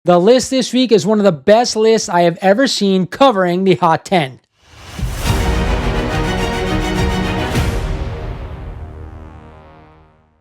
The list this week is one of the best lists I have ever seen covering the Hot 10.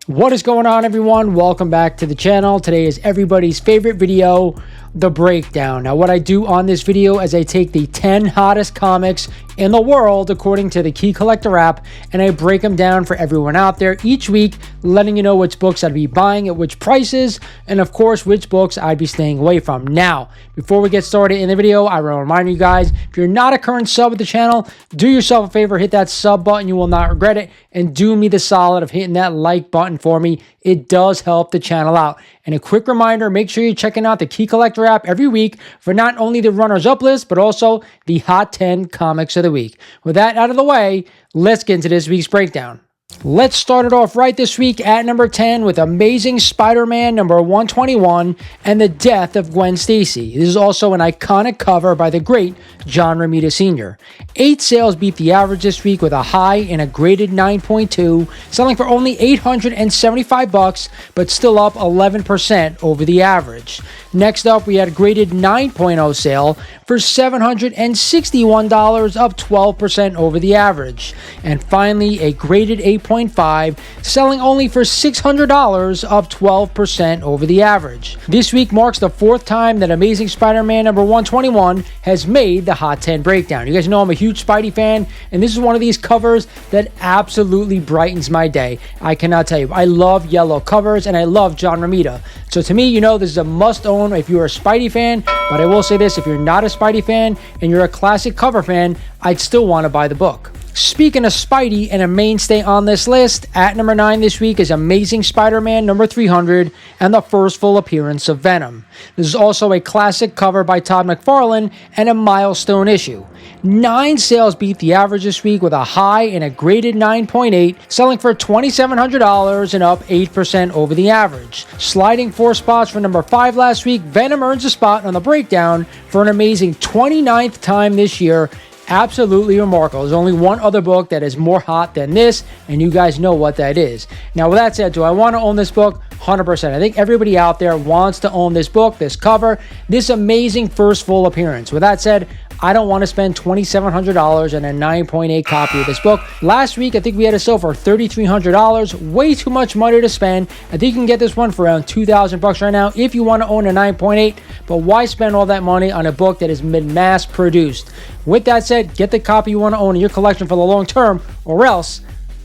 What is going on, everyone? Welcome back to the channel. Today is everybody's favorite video, the breakdown. Now, what I do on this video is I take the 10 hottest comics in the world according to the Key Collector app, and I break them down for everyone out there each week, letting you know which books I'd be buying at which prices, and of course, which books I'd be staying away from. Now, before we get started in the video, I want to remind you guys, if you're not a current sub of the channel, do yourself a favor, hit that sub button. You will not regret it, and do me the solid of hitting that like button for me. It does help the channel out. And a quick reminder, make sure you're checking out the Key Collector app every week for not only the runners up list, but also the Hot 10 comics of the week. With that out of the way, let's get into this week's breakdown. Let's start it off right this week at number 10 with Amazing Spider-Man number 121 and the Death of Gwen Stacy. This is also an iconic cover by the great John Romita Sr. 8 sales beat the average this week with a high and a graded 9.2, selling for only $875, but still up 11% over the average. Next up, we had a graded 9.0 sale for $761, up 12% over the average. And finally, a graded 8.5, selling only for $600, up 12% over the average. This week marks the 4th time that Amazing Spider-Man number 121 has made the Hot 10 breakdown. You guys know I'm a huge Spidey fan, and this is one of these covers that absolutely brightens my day. I cannot tell you. I love yellow covers, and I love John Romita. So to me, you know, this is a must-own if you're a Spidey fan, but I will say this, if you're not a Spidey fan and you're a classic cover fan, I'd still want to buy the book. Speaking of Spidey and a mainstay on this list, at number 9 this week is Amazing Spider-Man number 300 and the first full appearance of Venom. This is also a classic cover by Todd McFarlane and a milestone issue. 9 sales beat the average this week with a high and a graded 9.8, selling for $2,700 and up 8% over the average. Sliding 4 spots for number 5 last week, Venom earns a spot on the breakdown for an amazing 29th time this year. Absolutely remarkable. There's only one other book that is more hot than this, and you guys know what that is. Now, with that said, do I want to own this book? 100%. I think everybody out there wants to own this book, this cover, this amazing first full appearance. With that said, I don't want to spend $2,700 on a 9.8 copy of this book. Last week, I think we had a sale for $3,300. Way too much money to spend. I think you can get this one for around $2,000 right now if you want to own a 9.8. But why spend all that money on a book that has been mass produced? With that said, get the copy you want to own in your collection for the long term, or else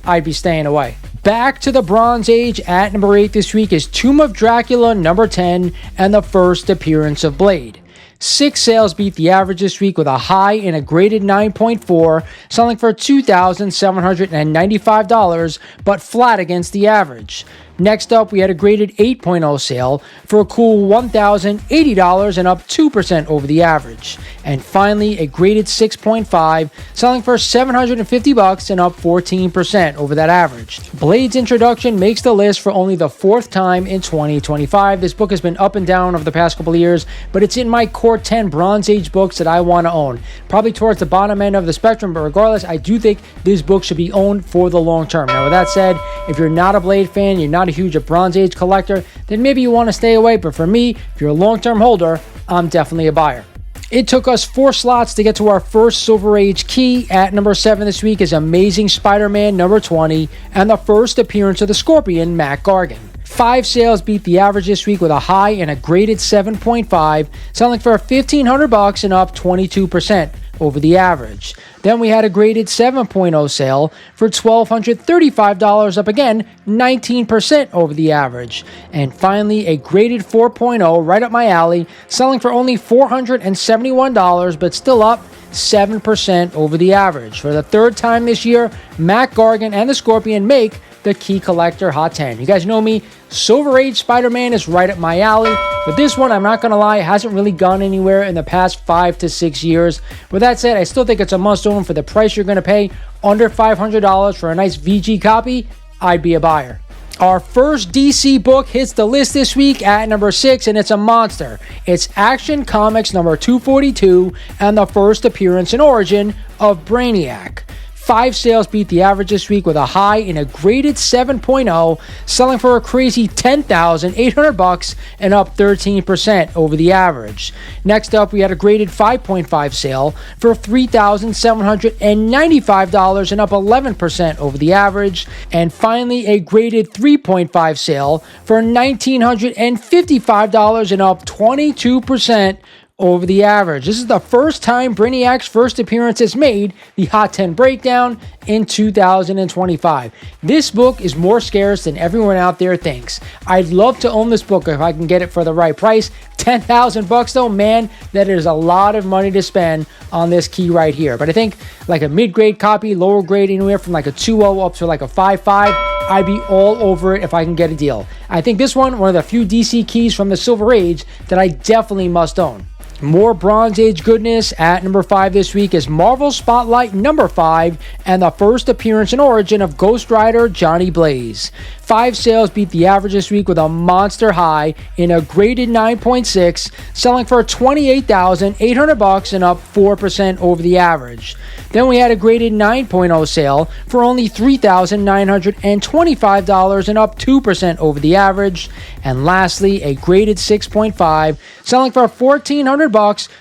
I'd be staying away. Back to the Bronze Age at number 8 this week is Tomb of Dracula number 10 and the first appearance of Blade. 6 sales beat the average this week with a high and a graded 9.4, selling for $2,795, but flat against the average. Next up, we had a graded 8.0 sale for a cool $1,080 and up 2% over the average. And finally, a graded 6.5, selling for $750 and up 14% over that average. Blade's introduction makes the list for only the 4th time in 2025. This book has been up and down over the past couple of years, but it's in my core 10 Bronze Age books that I want to own. Probably towards the bottom end of the spectrum, but regardless, I do think this book should be owned for the long term. Now, with that said, if you're not a Blade fan, you're not a huge Bronze Age collector, then maybe you want to stay away. But for me, if you're a long-term holder, I'm definitely a buyer. It took us 4 slots to get to our first Silver Age key. At number 7 this week is Amazing Spider-Man number 20 and the first appearance of the Scorpion, Matt Gargan. 5 sales beat the average this week with a high and a graded 7.5, selling for $1,500 and up 22% over the average. Then we had a graded 7.0 sale for $1,235, up again 19% over the average. And finally, a graded 4.0 right up my alley, selling for only $471, but still up 7% over the average. For the 3rd time this year, Matt Gargan and the Scorpion make the Key Collector Hot 10. You guys know me, Silver Age Spider-Man is right up my alley, but this one, I'm not going to lie, hasn't really gone anywhere in the past 5 to 6 years. With that said, I still think it's a must-own for the price you're going to pay, under $500 for a nice VG copy. I'd be a buyer. Our first DC book hits the list this week at number 6, and it's a monster. It's Action Comics number 242 and the first appearance and origin of Brainiac. 5 sales beat the average this week with a high in a graded 7.0, selling for a crazy $10,800 and up 13% over the average. Next up, we had a graded 5.5 sale for $3,795 and up 11% over the average. And finally, a graded 3.5 sale for $1,955 and up 22% over the average. This is the first time Brainiac's first appearance has made the Hot 10 Breakdown in 2025. This book is more scarce than everyone out there thinks. I'd love to own this book if I can get it for the right price. $10,000 though, man, that is a lot of money to spend on this key right here. But I think like a mid-grade copy, lower grade, anywhere from like a 2.0 up to like a 5.5, I'd be all over it if I can get a deal. I think this one of the few DC keys from the Silver Age that I definitely must own. More Bronze Age goodness at number 5 this week is Marvel Spotlight number 5 and the first appearance and origin of Ghost Rider Johnny Blaze. 5 sales beat the average this week with a monster high in a graded 9.6, selling for $28,800 and up 4% over the average. Then we had a graded 9.0 sale for only $3,925 and up 2% over the average. And lastly, a graded 6.5, selling for $1,400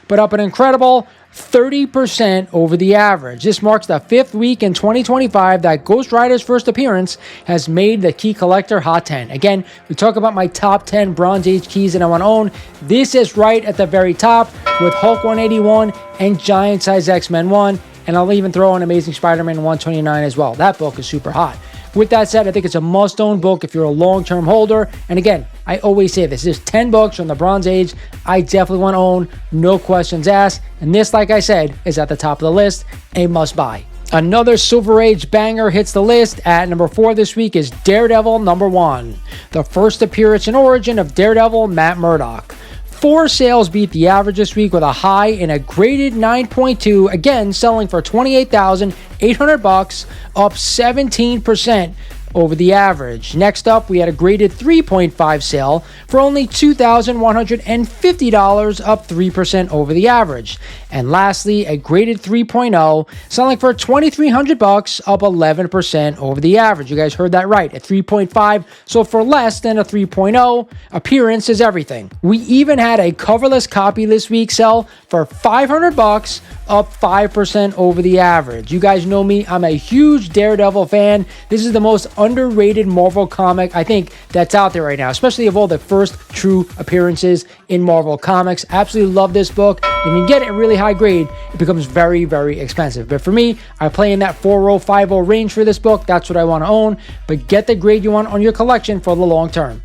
but up an incredible 30% over the average. This marks the 5th week in 2025 that Ghost Rider's first appearance has made the Key Collector Hot 10. Again, we talk about my top 10 Bronze Age keys that I want to own. This is right at the very top with Hulk 181 and Giant Size X-Men 1. And I'll even throw in Amazing Spider-Man 129 as well. That book is super hot. With that said, I think it's a must-own book if you're a long-term holder. And again, I always say this. There's 10 books from the Bronze Age I definitely want to own, no questions asked. And this, like I said, is at the top of the list, a must-buy. Another Silver Age banger hits the list. At number 4 this week is Daredevil number 1. The first appearance and origin of Daredevil Matt Murdock. 4 sales beat the average this week with a high in a graded 9.2, again selling for $28,800, up 17% over the average. Next up, we had a graded 3.5 sale for only $2,150, up 3% over the average. And lastly, a graded 3.0 selling for $2,300, up 11% over the average. You guys heard that right, a 3.5, so for less than a 3.0, appearance is everything. We even had a coverless copy this week sell for $500, up 5% over the average. You guys know me, I'm a huge Daredevil fan. This is the most underrated Marvel comic I think that's out there right now, especially of all the first true appearances in Marvel Comics. Absolutely love this book. If you get it really high grade, it becomes very, very expensive. But for me, I play in that 4.0, 5.0 range for this book. That's what I want to own. But get the grade you want on your collection for the long term.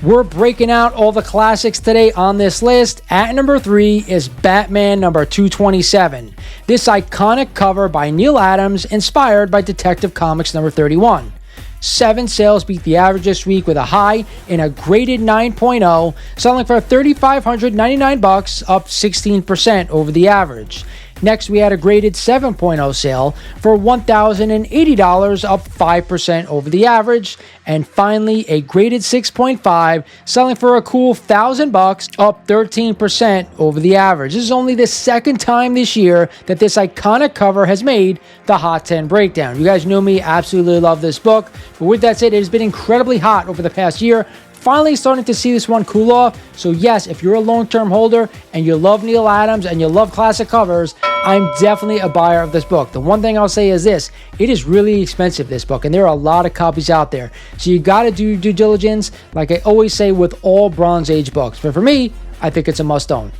We're breaking out all the classics today on this list. At number 3 is Batman number 227. This iconic cover by Neil Adams, inspired by Detective Comics number 31. 7 sales beat the average this week with a high in a graded 9.0, selling for $3,599, up 16% over the average. Next, we had a graded 7.0 sale for $1,080, up 5% over the average. And finally, a graded 6.5, selling for a cool $1,000, up 13% over the average. This is only the second time this year that this iconic cover has made the Hot 10 Breakdown. You guys know me, absolutely love this book. But with that said, it has been incredibly hot over the past year. Finally starting to see this one cool off. So yes, if you're a long-term holder and you love Neil Adams and you love classic covers, I'm definitely a buyer of this book. The one thing I'll say is this: it is really expensive, this book, and there are a lot of copies out there. So you got to do due diligence, like I always say with all Bronze Age books. But for me, I think it's a must-own.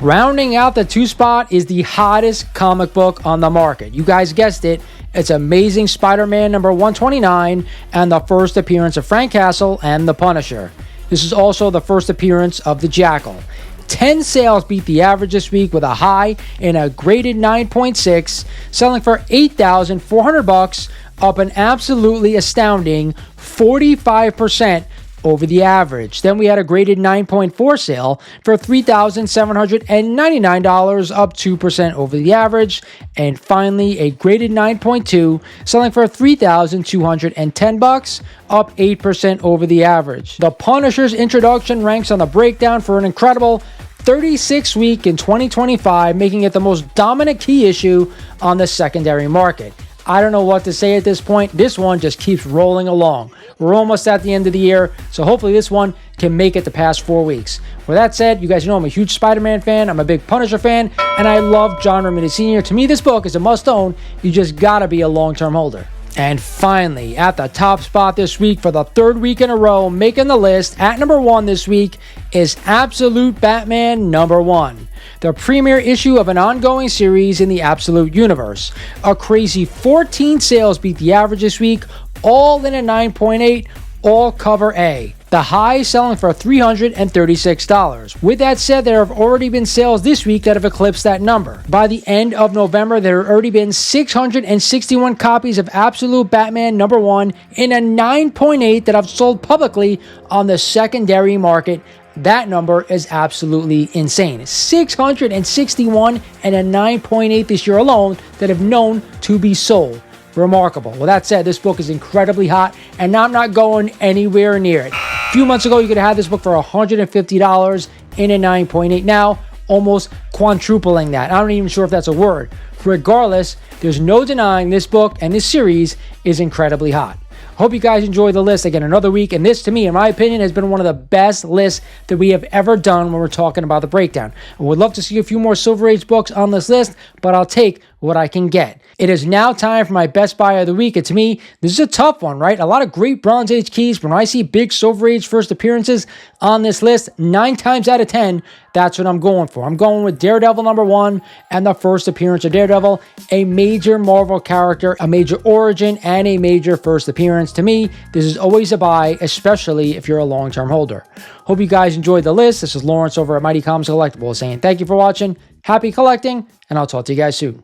Rounding out the 2 spot is the hottest comic book on the market. You guys guessed it. It's Amazing Spider-Man number 129 and the first appearance of Frank Castle and the Punisher. This is also the first appearance of the Jackal. 10 sales beat the average this week with a high in a graded 9.6, selling for $8,400, up an absolutely astounding 45% over the average. Then we had a graded 9.4 sale for $3,799, up 2% over the average. And finally, a graded 9.2 selling for $3,210, up 8% over the average. The Punisher's introduction ranks on the breakdown for an incredible 36th week in 2025, making it the most dominant key issue on the secondary market. I don't know what to say at this point. This one just keeps rolling along. We're almost at the end of the year, so hopefully this one can make it the past 4 weeks. With that said, you guys know I'm a huge Spider-Man fan, I'm a big Punisher fan, and I love John Romita Sr. To me, this book is a must-own. You just gotta be a long-term holder. And finally, at the top spot this week for the 3rd week in a row, making the list at number 1 this week is Absolute Batman number 1. The premiere issue of an ongoing series in the Absolute Universe. A crazy 14 sales beat the average this week, all in a 9.8, all cover A. The high selling for $336. With that said, there have already been sales this week that have eclipsed that number. By the end of November, there have already been 661 copies of Absolute Batman number 1 in a 9.8 that have sold publicly on the secondary market. That number is absolutely insane. 661 and a 9.8 this year alone that have known to be sold. Remarkable. Well, that said, this book is incredibly hot, and I'm not going anywhere near it. A few months ago, you could have had this book for $150 in a 9.8. Now, almost quadrupling that. I'm not even sure if that's a word. Regardless, there's no denying this book and this series is incredibly hot. Hope you guys enjoy the list. Again, another week, and this, to me, in my opinion, has been one of the best lists that we have ever done when we're talking about the breakdown. I would love to see a few more Silver Age books on this list, but I'll take what I can get. It is now time for my best buy of the week, and to me, this is a tough one, right? A lot of great Bronze Age keys. When I see big Silver Age first appearances on this list, 9 times out of 10, that's what I'm going for. I'm going with Daredevil number 1 and the first appearance of Daredevil, a major Marvel character, a major origin, and a major first appearance. To me, this is always a buy, especially if you're a long-term holder. Hope you guys enjoyed the list. This is Lawrence over at Mighty Comics Collectibles saying thank you for watching, happy collecting, and I'll talk to you guys soon.